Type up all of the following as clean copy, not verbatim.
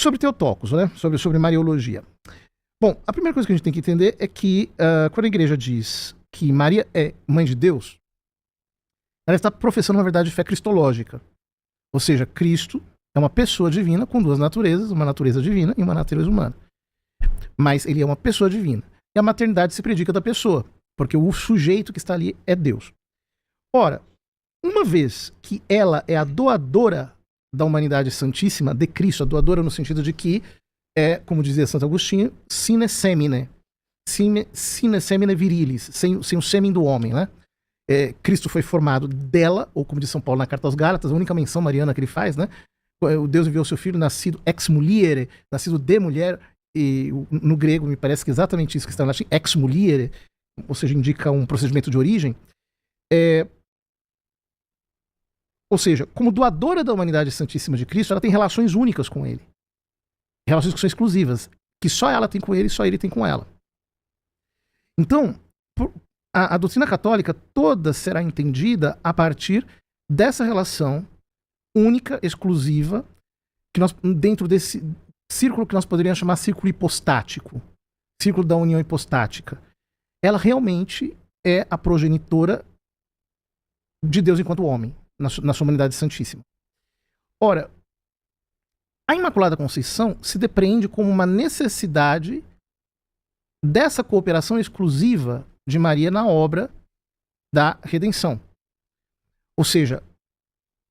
Sobre Theotokos, né? Sobre Mariologia. Bom, a primeira coisa que a gente tem que entender é que quando a igreja diz que Maria é mãe de Deus, ela está professando uma verdade de fé cristológica. Ou seja, Cristo é uma pessoa divina com duas naturezas, uma natureza divina e uma natureza humana. Mas ele é uma pessoa divina. E a maternidade se predica da pessoa, porque o sujeito que está ali é Deus. Ora, uma vez que ela é a doadora da humanidade santíssima, de Cristo, a doadora no sentido de que é, como dizia Santo Agostinho, sine semine virilis, sem o sêmen do homem, né? Cristo foi formado dela, ou como diz São Paulo na Carta aos Gálatas, a única menção mariana que ele faz, né? O Deus enviou seu filho nascido ex muliere, nascido de mulher, e no grego me parece que é exatamente isso que está no latim, ex muliere, ou seja, indica um procedimento de origem. Ou seja, como doadora da humanidade santíssima de Cristo, ela tem relações únicas com ele. Relações que são exclusivas, que só ela tem com ele e só ele tem com ela. Então, a doutrina católica toda será entendida a partir dessa relação única, exclusiva, que nós, dentro desse círculo que nós poderíamos chamar círculo hipostático, círculo da união hipostática. Ela realmente é a progenitora de Deus enquanto homem, na sua humanidade santíssima. Ora, a Imaculada Conceição se depreende como uma necessidade dessa cooperação exclusiva de Maria na obra da redenção. Ou seja,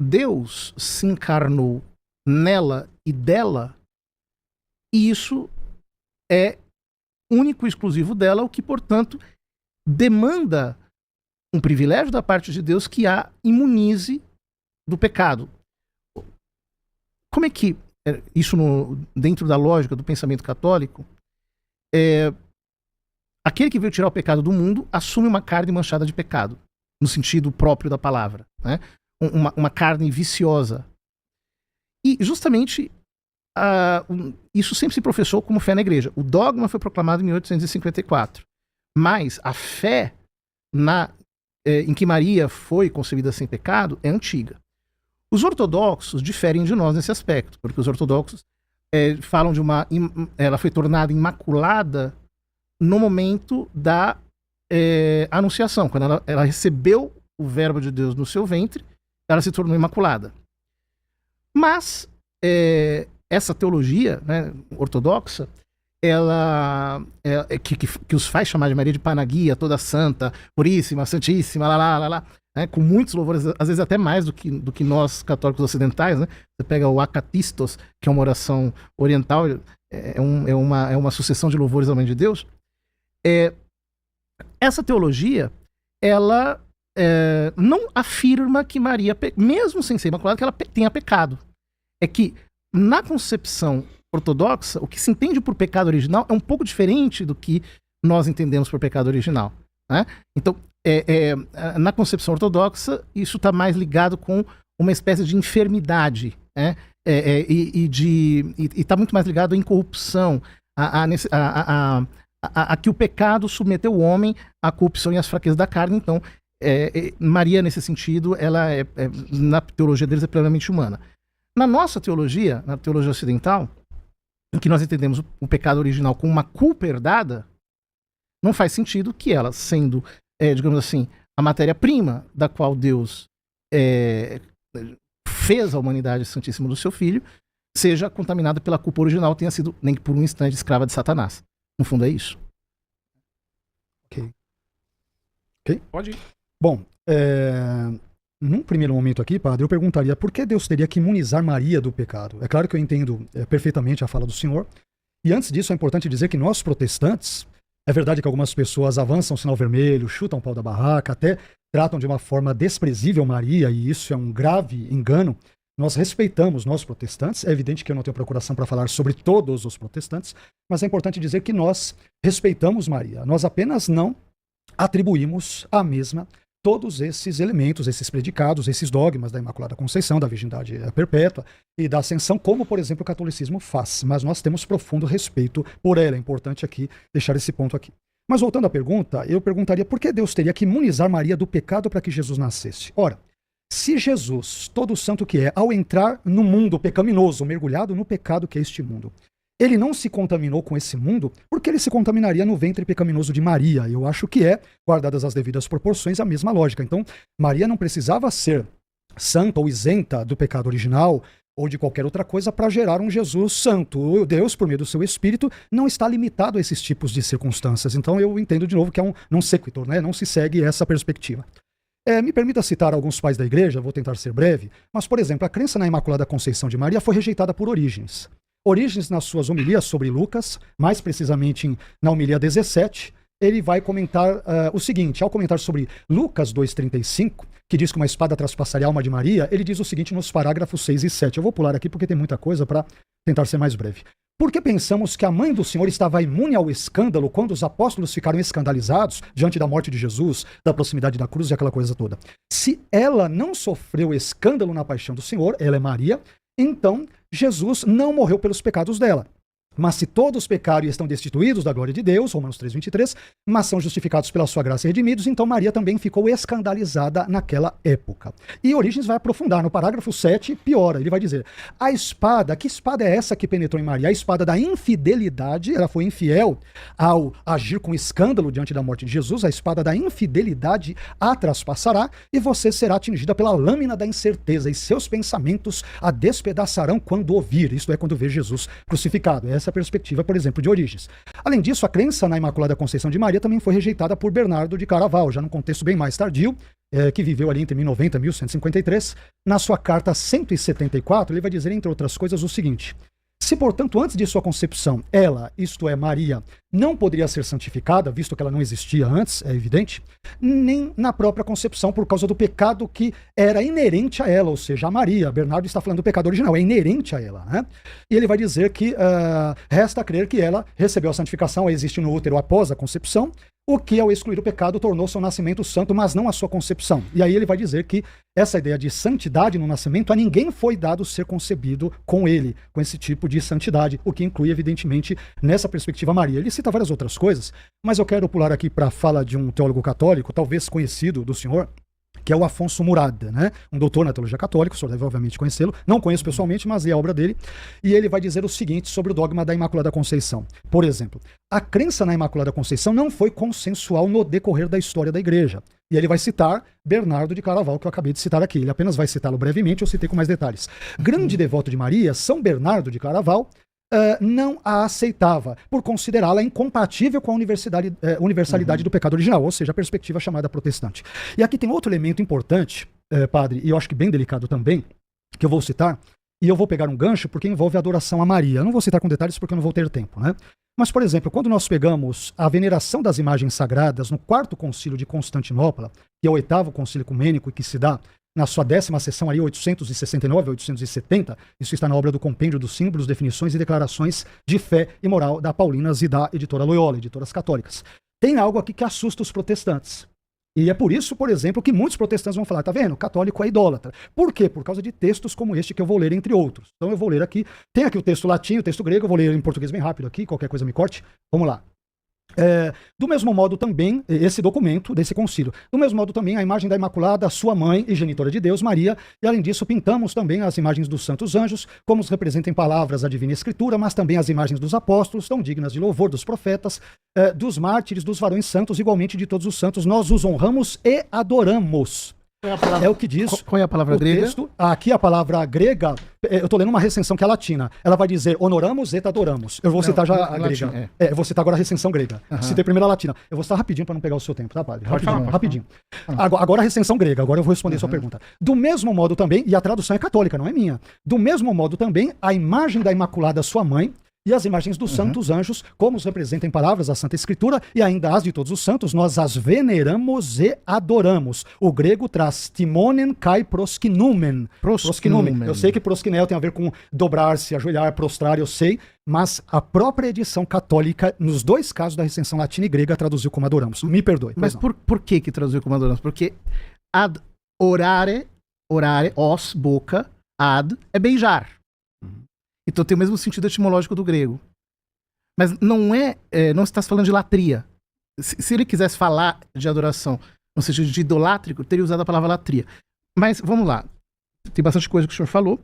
Deus se encarnou nela e dela, e isso é único e exclusivo dela, o que, portanto, demanda um privilégio da parte de Deus que a imunize do pecado. Como é que isso, dentro da lógica do pensamento católico, aquele que veio tirar o pecado do mundo assume uma carne manchada de pecado, no sentido próprio da palavra, né? Uma carne viciosa. E justamente isso sempre se professou como fé na igreja. O dogma foi proclamado em 1854, mas a fé em que Maria foi concebida sem pecado é antiga. Os ortodoxos diferem de nós nesse aspecto, porque os ortodoxos falam de ela foi tornada imaculada no momento da anunciação, quando ela recebeu o verbo de Deus no seu ventre, ela se tornou imaculada. Mas essa teologia, né, ortodoxa, que os faz chamar de Maria de Panagia, toda santa, puríssima, santíssima, né, com muitos louvores, às vezes até mais do que nós católicos ocidentais, né? Você pega o Acatistos, que é uma oração oriental, é uma sucessão de louvores ao Mãe de Deus. Essa teologia, ela não afirma que Maria, mesmo sem ser imaculada, que ela tenha pecado. É que, na concepção ortodoxa, o que se entende por pecado original é um pouco diferente do que nós entendemos por pecado original, né? Então, na concepção ortodoxa, isso está mais ligado com uma espécie de enfermidade, né? E está muito mais ligado à incorrupção, a que o pecado submeteu o homem à corrupção e às fraquezas da carne. Então, Maria, nesse sentido, ela na teologia deles é plenamente humana. Na nossa teologia, na teologia ocidental, em que nós entendemos o pecado original como uma culpa herdada, não faz sentido que ela, sendo, digamos assim, a matéria-prima da qual Deus fez a humanidade santíssima do seu filho, seja contaminada pela culpa original, tenha sido, nem que por um instante, escrava de Satanás. No fundo é isso. Ok. Pode ir. Bom, num primeiro momento aqui, padre, eu perguntaria por que Deus teria que imunizar Maria do pecado? É claro que eu entendo perfeitamente a fala do senhor. E antes disso, é importante dizer que nós protestantes, é verdade que algumas pessoas avançam o sinal vermelho, chutam o pau da barraca, até tratam de uma forma desprezível Maria, e isso é um grave engano. Nós respeitamos nós protestantes. É evidente que eu não tenho procuração para falar sobre todos os protestantes, mas é importante dizer que nós respeitamos Maria. Nós apenas não atribuímos à mesma todos esses elementos, esses predicados, esses dogmas da Imaculada Conceição, da Virgindade Perpétua e da Ascensão, como, por exemplo, o catolicismo faz. Mas nós temos profundo respeito por ela. É importante aqui deixar esse ponto aqui. Mas voltando à pergunta, eu perguntaria por que Deus teria que imunizar Maria do pecado para que Jesus nascesse? Ora, Se Jesus, todo santo que é, ao entrar no mundo pecaminoso, mergulhado no pecado que é este mundo, ele não se contaminou com esse mundo, porque ele se contaminaria no ventre pecaminoso de Maria. Eu acho que é, guardadas as devidas proporções, a mesma lógica. Então, Maria não precisava ser santa ou isenta do pecado original ou de qualquer outra coisa para gerar um Jesus santo. O Deus, por meio do seu Espírito, não está limitado a esses tipos de circunstâncias. Então eu entendo de novo que é um non sequitur, né? Não se segue essa perspectiva. Me permita citar alguns pais da igreja, vou tentar ser breve, mas, por exemplo, a crença na Imaculada Conceição de Maria foi rejeitada por Orígenes. Orígenes, nas suas homilias sobre Lucas, mais precisamente na homilia 17, ele vai comentar o seguinte, ao comentar sobre Lucas 2,35, que diz que uma espada traspassaria a alma de Maria, ele diz o seguinte nos parágrafos 6 e 7. Eu vou pular aqui porque tem muita coisa para tentar ser mais breve. Por que pensamos que a mãe do Senhor estava imune ao escândalo quando os apóstolos ficaram escandalizados diante da morte de Jesus, da proximidade da cruz e aquela coisa toda? Se ela não sofreu escândalo na paixão do Senhor, ela é Maria, então Jesus não morreu pelos pecados dela. Mas se todos pecaram e estão destituídos da glória de Deus, Romanos 3,23, mas são justificados pela sua graça e redimidos, então Maria também ficou escandalizada naquela época. E Orígenes vai aprofundar, no parágrafo 7, piora, ele vai dizer, a espada, que espada é essa que penetrou em Maria? A espada da infidelidade, ela foi infiel ao agir com escândalo diante da morte de Jesus, a espada da infidelidade a traspassará e você será atingida pela lâmina da incerteza e seus pensamentos a despedaçarão quando ouvir, isto é, quando ver Jesus crucificado. Essa perspectiva, por exemplo, de Orígenes. Além disso, a crença na Imaculada Conceição de Maria também foi rejeitada por Bernardo de Claraval, já num contexto bem mais tardio, que viveu ali entre 1090 e 1153. Na sua carta 174, ele vai dizer, entre outras coisas, o seguinte: se, portanto, antes de sua concepção, ela, isto é, Maria, não poderia ser santificada, visto que ela não existia antes, é evidente, nem na própria concepção, por causa do pecado que era inerente a ela, ou seja, a Maria. Bernardo está falando do pecado original, é inerente a ela, né? E ele vai dizer que resta crer que ela recebeu a santificação, existe no útero após a concepção, o que, ao excluir o pecado, tornou seu nascimento santo, mas não a sua concepção. E aí ele vai dizer que essa ideia de santidade no nascimento, a ninguém foi dado ser concebido com ele, com esse tipo de santidade, o que inclui, evidentemente, nessa perspectiva Maria. Ele cita várias outras coisas, mas eu quero pular aqui para a fala de um teólogo católico, talvez conhecido do senhor, que é o Afonso Murada, né? Um doutor na teologia católica, o senhor deve obviamente conhecê-lo, não conheço pessoalmente, mas é a obra dele, e ele vai dizer o seguinte sobre o dogma da Imaculada Conceição. Por exemplo, a crença na Imaculada Conceição não foi consensual no decorrer da história da Igreja. E ele vai citar Bernardo de Claraval, que eu acabei de citar aqui. Ele apenas vai citá-lo brevemente, eu citei com mais detalhes. Grande devoto de Maria, São Bernardo de Claraval não a aceitava, por considerá-la incompatível com a universalidade do pecado original, ou seja, a perspectiva chamada protestante. E aqui tem outro elemento importante, padre, e eu acho que bem delicado também, que eu vou citar, e eu vou pegar um gancho porque envolve a adoração a Maria. Eu não vou citar com detalhes porque eu não vou ter tempo, né? Mas, por exemplo, quando nós pegamos a veneração das imagens sagradas no 4º concílio de Constantinopla, que é o 8º concílio ecumênico e que se dá na sua 10ª sessão, ali, 869 a 870, isso está na obra do Compêndio dos Símbolos, Definições e Declarações de Fé e Moral da Paulinas e da editora Loyola, editoras católicas. Tem algo aqui que assusta os protestantes. E é por isso, por exemplo, que muitos protestantes vão falar, tá vendo? Católico é idólatra. Por quê? Por causa de textos como este que eu vou ler, entre outros. Então eu vou ler aqui, tem aqui o texto latim, o texto grego, eu vou ler em português bem rápido aqui, qualquer coisa me corte. Vamos lá. Do mesmo modo também, esse documento desse concílio, do mesmo modo também a imagem da Imaculada, sua mãe e genitora de Deus, Maria, e além disso pintamos também as imagens dos santos anjos, como os representam em palavras a Divina Escritura, mas também as imagens dos apóstolos, tão dignas de louvor, dos profetas, dos mártires, dos varões santos, igualmente de todos os santos, nós os honramos e adoramos. É o que diz. Qual é a palavra grega? Texto. Aqui a palavra grega, eu estou lendo uma recensão que é latina. Ela vai dizer honoramos et adoramos. Eu vou citar já a grega. Latim, eu vou citar agora a recensão grega. Citei primeiro a latina. Eu vou citar rapidinho para não pegar o seu tempo, tá, padre? Rapidinho. Agora a recensão grega. Agora eu vou responder a sua pergunta. Do mesmo modo também, e a tradução é católica, não é minha. Do mesmo modo também, a imagem da Imaculada, sua mãe, e as imagens dos santos anjos, como os representam em palavras a Santa Escritura, e ainda as de todos os santos, nós as veneramos e adoramos. O grego traz timonen kai proskinumen. Proskinumen. Eu sei que proskinel tem a ver com dobrar-se, ajoelhar, prostrar, eu sei, mas a própria edição católica, nos dois casos da recensão latina e grega, traduziu como adoramos. Me perdoe. Mas por que traduziu como adoramos? Porque orare, os, boca, ad, é beijar. Então tem o mesmo sentido etimológico do grego. Mas não não está falando de latria. Se ele quisesse falar de adoração no sentido de idolátrico, teria usado a palavra latria. Mas vamos lá. Tem bastante coisa que o senhor falou.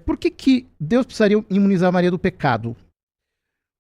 Por que Deus precisaria imunizar Maria do pecado?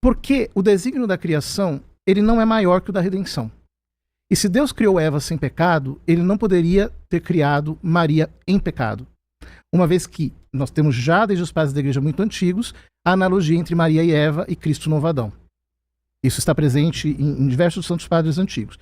Porque o desígnio da criação, ele não é maior que o da redenção. E se Deus criou Eva sem pecado, ele não poderia ter criado Maria em pecado. Uma vez que nós temos já, desde os padres da igreja muito antigos, a analogia entre Maria e Eva e Cristo novo Adão. Isso está presente em diversos santos padres antigos.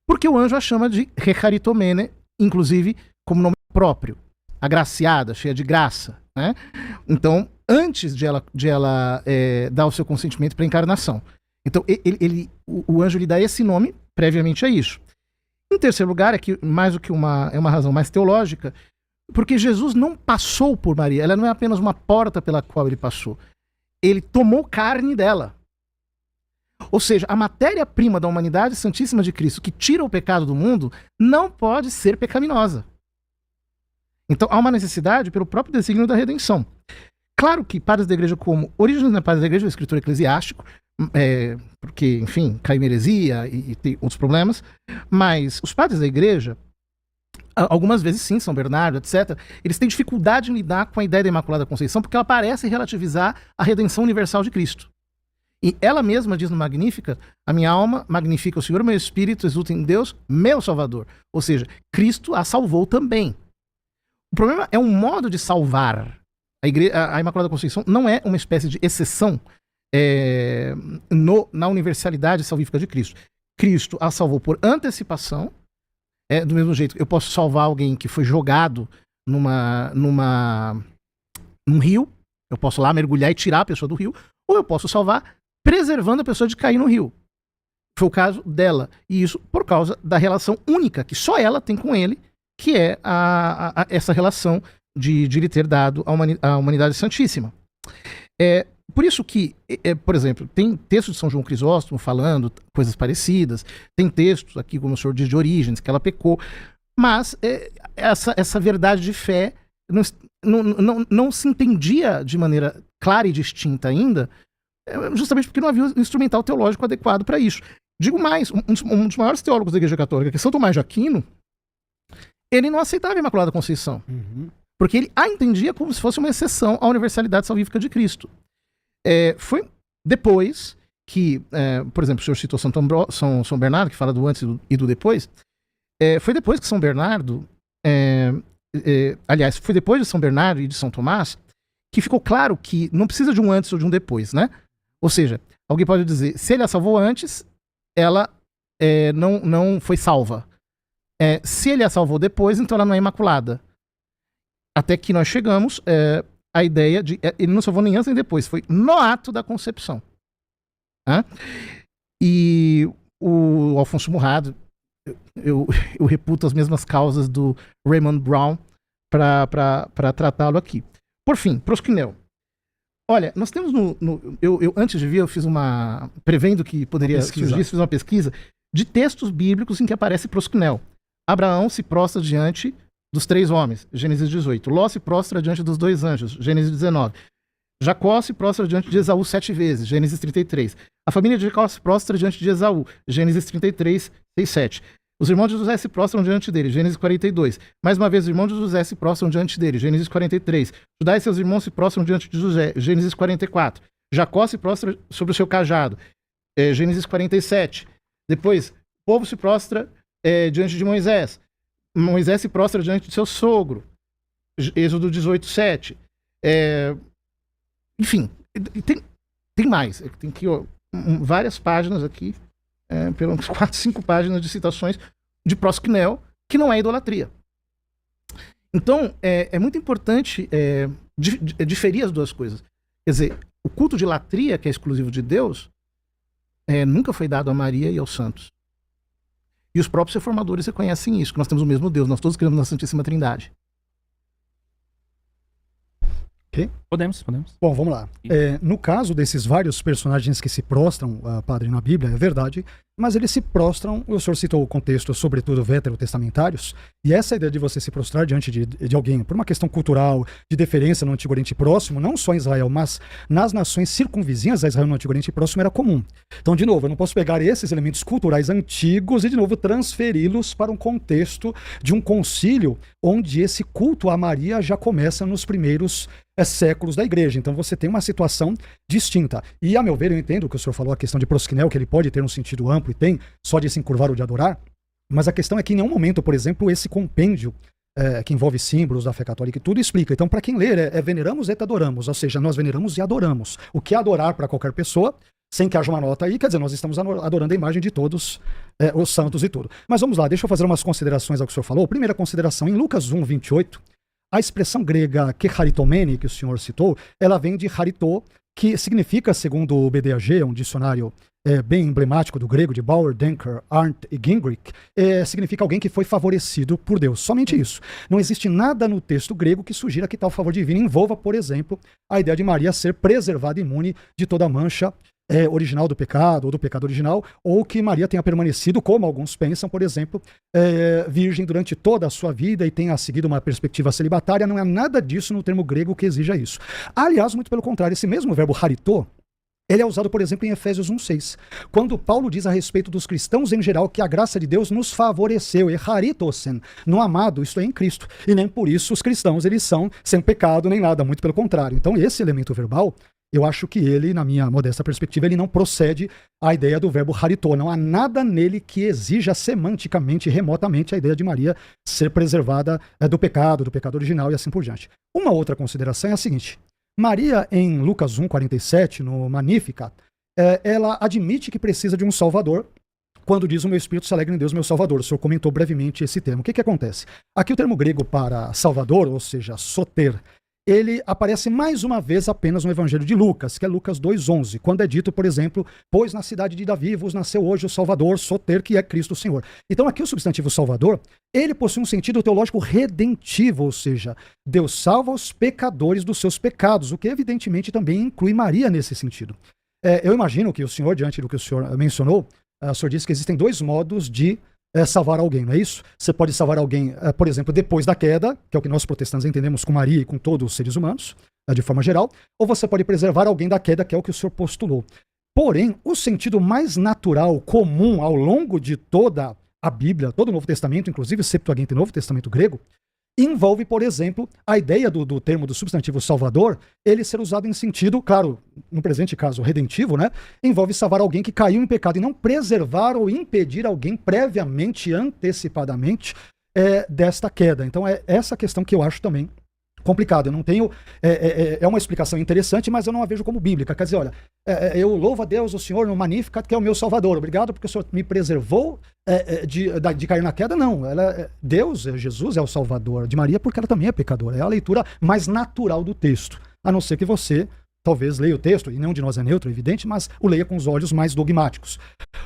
Porque o anjo a chama de Recharitomene, inclusive como nome próprio. Agraciada, cheia de graça. Né? Então, antes de ela dar o seu consentimento para a encarnação. Então, o anjo lhe dá esse nome previamente a isso. Em terceiro lugar, aqui, mais do que uma razão mais teológica, porque Jesus não passou por Maria, ela não é apenas uma porta pela qual ele passou. Ele tomou carne dela. Ou seja, a matéria-prima da humanidade santíssima de Cristo, que tira o pecado do mundo, não pode ser pecaminosa. Então há uma necessidade pelo próprio desígnio da redenção. Claro que padres da igreja como Orígenes não é padre da igreja, é escritor eclesiástico, porque, enfim, caiu em heresia e tem outros problemas, mas os padres da igreja, algumas vezes sim, São Bernardo, etc., eles têm dificuldade em lidar com a ideia da Imaculada Conceição porque ela parece relativizar a redenção universal de Cristo. E ela mesma diz no Magnífica, a minha alma magnifica o Senhor, meu espírito exulta em Deus, meu Salvador. Ou seja, Cristo a salvou também. O problema é um modo de salvar. A Imaculada Conceição não é uma espécie de exceção na universalidade salvífica de Cristo. Cristo a salvou por antecipação. Do mesmo jeito, eu posso salvar alguém que foi jogado num rio, eu posso lá mergulhar e tirar a pessoa do rio, ou eu posso salvar preservando a pessoa de cair no rio. Foi o caso dela. E isso por causa da relação única que só ela tem com ele, que é essa relação de lhe ter dado a humanidade santíssima. Por isso que, por exemplo, tem textos de São João Crisóstomo falando coisas parecidas, tem textos aqui, como o senhor diz, de Orígenes, que ela pecou, mas essa verdade de fé não se entendia de maneira clara e distinta ainda, justamente porque não havia um instrumental teológico adequado para isso. Digo mais, um dos maiores teólogos da Igreja Católica, que é São Tomás de Aquino, ele não aceitava a Imaculada Conceição, porque ele a entendia como se fosse uma exceção à universalidade salvífica de Cristo. Foi depois que, por exemplo, o senhor citou São Bernardo, que fala do antes e do depois. Foi depois que São Bernardo, aliás, foi depois de São Bernardo e de São Tomás, que ficou claro que não precisa de um antes ou de um depois, né? Ou seja, alguém pode dizer, se ele a salvou antes, ela não foi salva. Se ele a salvou depois, então ela não é imaculada. Até que nós chegamos a ideia de... ele não salvou nem antes nem depois, foi no ato da concepção. E o Alfonso Murrado, eu reputo as mesmas causas do Raymond Brown para tratá-lo aqui. Por fim, prosquinel. Olha, nós temos eu antes de vir, eu fiz prevendo que poderia surgir, fiz uma pesquisa de textos bíblicos em que aparece prosquinel. Abraão se prostra diante dos 3 homens, Gênesis 18. Ló se prostra diante dos 2 anjos, Gênesis 19. Jacó se prostra diante de Esaú 7 vezes, Gênesis 33. A família de Jacó se prostra diante de Esaú, Gênesis 33, 6, 7. Os irmãos de José se prostram diante dele, Gênesis 42. Mais uma vez, os irmãos de José se prostram diante dele, Gênesis 43. Judá e seus irmãos se prostram diante de José, Gênesis 44. Jacó se prostra sobre o seu cajado, Gênesis 47. Depois, o povo se prostra diante de Moisés. Moisés se prostra diante de seu sogro, Êxodo 18, 7. Enfim, tem mais. Tem aqui várias páginas aqui, pelas 4, 5 páginas de citações de prosquinel, que não é idolatria. Então, é muito importante diferir as duas coisas. Quer dizer, o culto de latria, que é exclusivo de Deus, nunca foi dado a Maria e aos santos. E os próprios reformadores reconhecem isso, que nós temos o mesmo Deus, nós todos cremos na Santíssima Trindade. Ok? Podemos. Bom, vamos lá. No caso desses vários personagens que se prostram, padre, na Bíblia, é verdade, mas eles se prostram, o senhor citou o contexto, sobretudo veterotestamentários, e essa ideia de você se prostrar diante de alguém, por uma questão cultural, de deferência no Antigo Oriente Próximo, não só em Israel, mas nas nações circunvizinhas a Israel no Antigo Oriente Próximo era comum. Então, de novo, eu não posso pegar esses elementos culturais antigos e, de novo, transferi-los para um contexto de um concílio onde esse culto a Maria já começa nos primeiros séculos da igreja. Então você tem uma situação distinta. E, a meu ver, eu entendo que o senhor falou, a questão de prosquinel, que ele pode ter um sentido amplo e tem, só de se encurvar ou de adorar, mas a questão é que em nenhum momento, por exemplo, esse compêndio que envolve símbolos da fé católica e tudo explica. Então, para quem ler, veneramos et adoramos, ou seja, nós veneramos e adoramos. O que é adorar para qualquer pessoa, sem que haja uma nota aí, quer dizer, nós estamos adorando a imagem de todos os santos e tudo. Mas vamos lá, deixa eu fazer umas considerações ao que o senhor falou. Primeira consideração, em Lucas 1, 28, a expressão grega kecharitomene, que o senhor citou, ela vem de charito, que significa, segundo o BDAG, um dicionário bem emblemático do grego, de Bauer, Denker, Arndt e Gingrich, significa alguém que foi favorecido por Deus. Somente isso. Não existe nada no texto grego que sugira que tal favor divino envolva, por exemplo, a ideia de Maria ser preservada imune de toda mancha original do pecado, ou do pecado original, ou que Maria tenha permanecido, como alguns pensam, por exemplo, virgem durante toda a sua vida e tenha seguido uma perspectiva celibatária. Não há nada disso no termo grego que exija isso. Aliás, muito pelo contrário, esse mesmo verbo charito, ele é usado, por exemplo, em Efésios 1,6, quando Paulo diz a respeito dos cristãos em geral que a graça de Deus nos favoreceu, e charitosen, no amado, isto é, em Cristo. E nem por isso os cristãos, eles são sem pecado nem nada, muito pelo contrário. Então, esse elemento verbal, eu acho que ele, na minha modesta perspectiva, ele não procede à ideia do verbo charito. Não há nada nele que exija semanticamente, remotamente, a ideia de Maria ser preservada do pecado original e assim por diante. Uma outra consideração é a seguinte. Maria, em Lucas 1,47, no Magnificat, ela admite que precisa de um Salvador, quando diz o meu espírito se alegra em Deus, meu Salvador. O senhor comentou brevemente esse termo. O que acontece? Aqui o termo grego para Salvador, ou seja, soter, ele aparece mais uma vez apenas no Evangelho de Lucas, que é Lucas 2,11, quando é dito, por exemplo, pois na cidade de Davi vos nasceu hoje o Salvador, soter, que é Cristo o Senhor. Então aqui o substantivo Salvador, ele possui um sentido teológico redentivo, ou seja, Deus salva os pecadores dos seus pecados, o que evidentemente também inclui Maria nesse sentido. Eu imagino que o senhor, diante do que o senhor mencionou, o senhor disse que existem dois modos de salvar alguém, não é isso? Você pode salvar alguém, por exemplo, depois da queda, que é o que nós protestantes entendemos com Maria e com todos os seres humanos, de forma geral, ou você pode preservar alguém da queda, que é o que o senhor postulou. Porém, o sentido mais natural, comum, ao longo de toda a Bíblia, todo o Novo Testamento, inclusive o Septuaginta e Novo Testamento grego, envolve, por exemplo, a ideia do termo do substantivo salvador, ele ser usado em sentido, claro, no presente caso, redentivo, né? Envolve salvar alguém que caiu em pecado e não preservar ou impedir alguém previamente, antecipadamente, desta queda. Então é essa questão que eu acho também complicado. Eu não tenho... É uma explicação interessante, mas eu não a vejo como bíblica. Quer dizer, olha, eu louvo a Deus, o Senhor, no Magnificat, que é o meu Salvador. Obrigado porque o Senhor me preservou de cair na queda. Não. Deus, Jesus, é o Salvador de Maria porque ela também é pecadora. É a leitura mais natural do texto. A não ser que você talvez leia o texto, e nenhum de nós é neutro, é evidente, mas o leia com os olhos mais dogmáticos.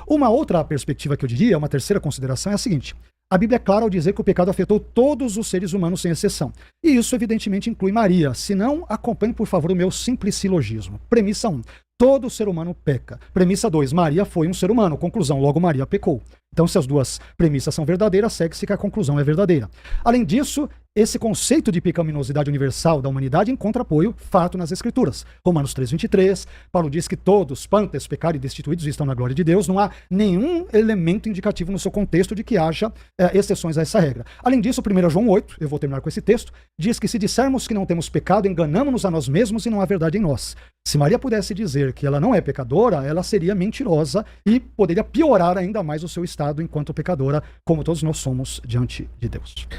Uma outra perspectiva que eu diria, uma terceira consideração, é a seguinte. A Bíblia é clara ao dizer que o pecado afetou todos os seres humanos sem exceção. E isso, evidentemente, inclui Maria. Se não, acompanhe, por favor, o meu simples silogismo. Premissa 1. Todo ser humano peca. Premissa 2. Maria foi um ser humano. Conclusão. Logo, Maria pecou. Então, se as duas premissas são verdadeiras, segue-se que a conclusão é verdadeira. Além disso, esse conceito de pecaminosidade universal da humanidade encontra apoio fato nas Escrituras. Romanos 3,23, Paulo diz que todos, pantes, pecados e destituídos, estão na glória de Deus. Não há nenhum elemento indicativo no seu contexto de que haja exceções a essa regra. Além disso, 1 João 8, eu vou terminar com esse texto, diz que se dissermos que não temos pecado, enganamos-nos a nós mesmos e não há verdade em nós. Se Maria pudesse dizer que ela não é pecadora, ela seria mentirosa e poderia piorar ainda mais o seu estado enquanto pecadora, como todos nós somos diante de Deus.